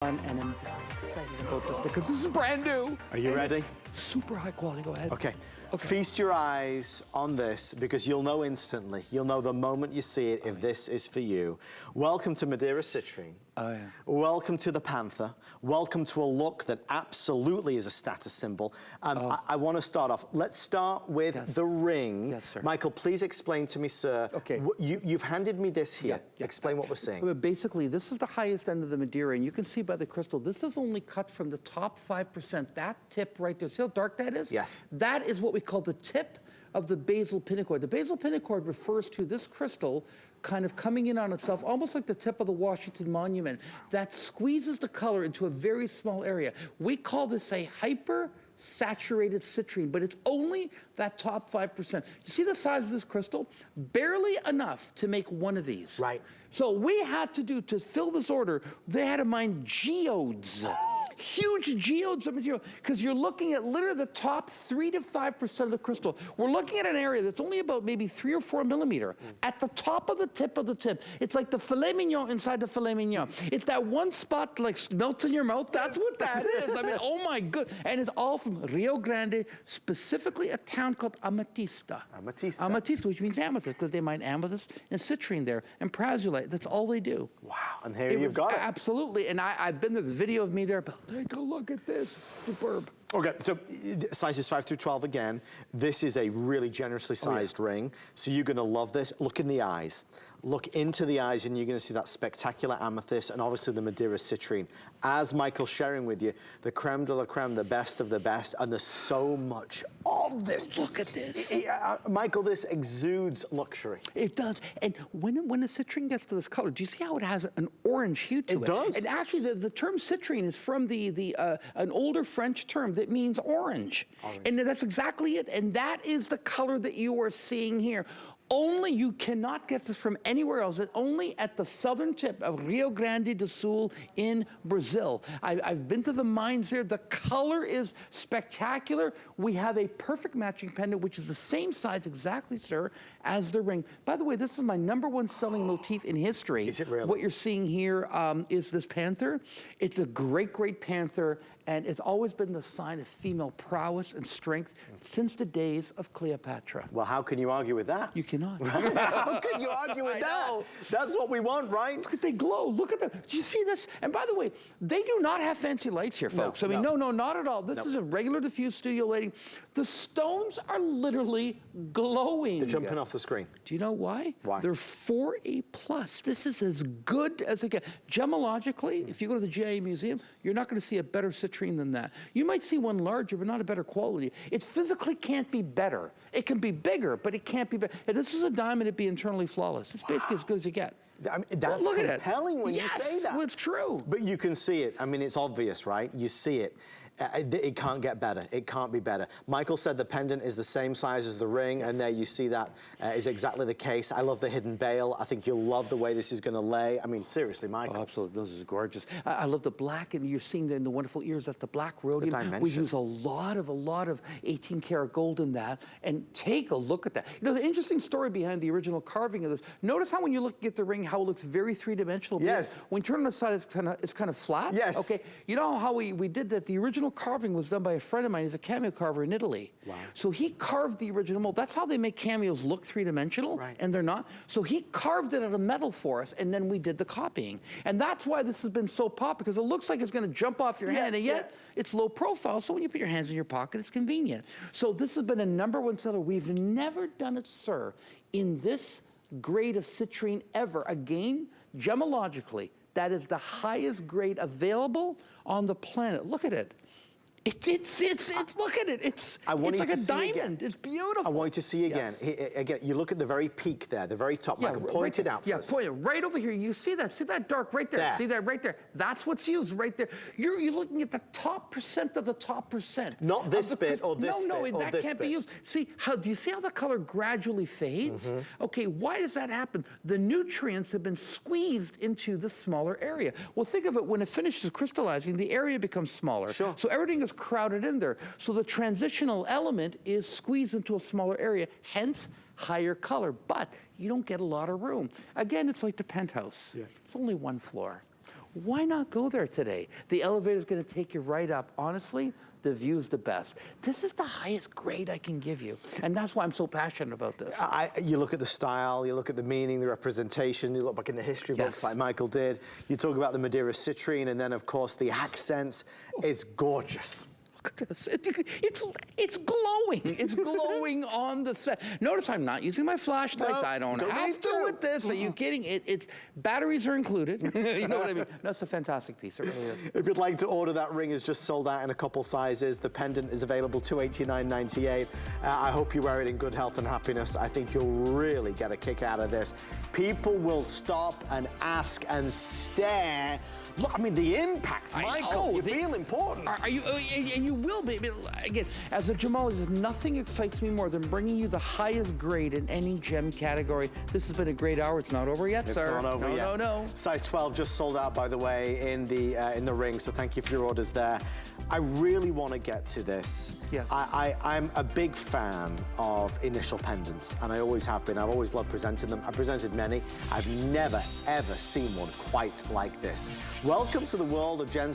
And I'm very excited about this because this is brand new. Are you ready? Super high quality. Go ahead. Okay. Feast your eyes on this because you'll know instantly. You'll know the moment you see it if this is for you. Welcome to Madeira Citrine. Oh, yeah. Welcome to the Panther. Welcome to a look that absolutely is a status symbol. I want to start off. Let's start with the ring. Yes, sir. Michael, please explain to me, sir. Okay. You've handed me this here. Explain what we're seeing. Basically, this is the highest end of the Madeira, and you can see by the crystal, this is only cut from the top 5%. That tip right there, see how dark that is? Yes. That is what we call the tip of the basal pinicord. The basal pinicord refers to this crystal kind of coming in on itself, almost like the tip of the Washington Monument, that squeezes the color into a very small area. We call this a hyper-saturated citrine, but it's only that top 5%. You see the size of this crystal? Barely enough to make one of these. Right. So we had to fill this order, they had to mine geodes. Huge geodes of material, because you're looking at literally the top 3 to 5% of the crystal. We're looking at an area that's only about maybe 3 or 4 millimeter at the top of the tip of the tip. It's like the filet mignon inside the filet mignon. It's that one spot like melts in your mouth. That's what that is. I mean, oh my good. And it's all from Rio Grande, specifically a town called Amethyst. Amethyst, which means amethyst, because they mine amethyst and citrine there, and prazulite. That's all they do. Wow, and here you've got it. Absolutely, and I've been, there's a video of me there, but take a look at this, superb. Okay, so sizes 5 through 12 again. This is a really generously sized ring, so you're gonna love this. Look in the eyes. Look into the eyes and you're gonna see that spectacular amethyst and obviously the Madeira Citrine. As Michael's sharing with you, the creme de la creme, the best of the best, and there's so much of this. Look at this. Michael, this exudes luxury. It does, and when a citrine gets to this color, do you see how it has an orange hue to it? It does. And actually the term citrine is from an older French term that means orange. And that's exactly it, and that is the color that you are seeing here. Only, you cannot get this from anywhere else. It's only at the southern tip of Rio Grande do Sul in Brazil. I've been to the mines there. The color is spectacular. We have a perfect matching pendant, which is the same size exactly, sir, as the ring. By the way, this is my #1 selling motif in history. Is it really? What you're seeing here is this panther. It's a great, great panther, and it's always been the sign of female prowess and strength since the days of Cleopatra. Well, how can you argue with that? You cannot. How can you argue with that? That's what we want, right? Look at, they glow. Look at them. Do you see this? And by the way, they do not have fancy lights here, folks. I mean, no, not at all. This is a regular diffused studio lighting. The stones are literally glowing. They're jumping off the screen. Do you know why? Why? They're 4A+. This is as good as it gets. Gemologically, if you go to the GIA Museum, you're not going to see a better citrine than that. You might see one larger, but not a better quality. It physically can't be better. It can be bigger, but it can't be better. If this is a diamond, it'd be internally flawless. It's basically as good as you get. I mean, that's look compelling when you say that. Well, it's true. But you can see it. I mean, it's obvious, right? You see it. It can't get better. It can't be better. Michael said the pendant is the same size as the ring, and there you see that is exactly the case. I love the hidden bail. I think you'll love the way this is going to lay. I mean, seriously, Michael. Oh, absolutely. This is gorgeous. I love the black, and you're seeing in the wonderful ears that the black rhodium. The dimension. We use a lot of 18 karat gold in that, and take a look at that. You know, the interesting story behind the original carving of this, notice how when you look at the ring, how it looks very three-dimensional. Yes. When you turn on the side, it's kind of flat. Yes. Okay. You know how we did that? The original carving was done by a friend of mine. He's a cameo carver in Italy. Wow. So he carved the original mold. That's how they make cameos look three-dimensional, and they're not. So he carved it out of metal for us, and then we did the copying. And that's why this has been so popular, because it looks like it's going to jump off your hand, and yet it's low profile, so when you put your hands in your pocket, it's convenient. So this has been a #1 seller. We've never done it, sir, in this grade of citrine ever. Again, gemologically, that is the highest grade available on the planet. Look at it. It's look at it. It's like a diamond. It's beautiful. I want you to see again. Again, you look at the very peak there, the very top. Michael, point it out for us. Point it right over here. You see that? See that dark right there? See that right there? That's what's used right there. You're looking at the top % of the top %. Not this bit or this bit. No, that can't be used. See how? Do you see how the color gradually fades? Okay, why does that happen? The nutrients have been squeezed into the smaller area. Well, think of it, when it finishes crystallizing, the area becomes smaller. Sure. So everything is crowded in there. So the transitional element is squeezed into a smaller area, hence higher color, but you don't get a lot of room. Again, it's like the penthouse. It's only 1 floor. why not go there today? The elevator's gonna take you right up. Honestly, the view's the best. This is the highest grade I can give you. And that's why I'm so passionate about this. You look at the style, you look at the meaning, the representation, you look back in the history books like Michael did. You talk about the Madeira Citrine, and then of course the accents. It's gorgeous. Look at this. It's glowing. It's glowing on the set. Notice I'm not using my flashlights. No, I don't don't have need to to. with this. Are you kidding? It's batteries are included. You know what I mean? That's a fantastic piece. It really is. If you'd like to order, that ring is just sold out in a couple sizes. The pendant is available $289.98. I hope you wear it in good health and happiness. I think you'll really get a kick out of this. People will stop and ask and stare. Look, I mean, the impact, Michael, you feel important. Are you, and you will be. Again, as a gemologist, nothing excites me more than bringing you the highest grade in any gem category. This has been a great hour. It's not over yet, sir. It's not over yet. No. Size 12 just sold out, by the way, in the ring, so thank you for your orders there. I really want to get to this. Yes. I'm a big fan of initial pendants, and I always have been. I've always loved presenting them. I've presented many. I've never, ever seen one quite like this. Welcome to the world of gems.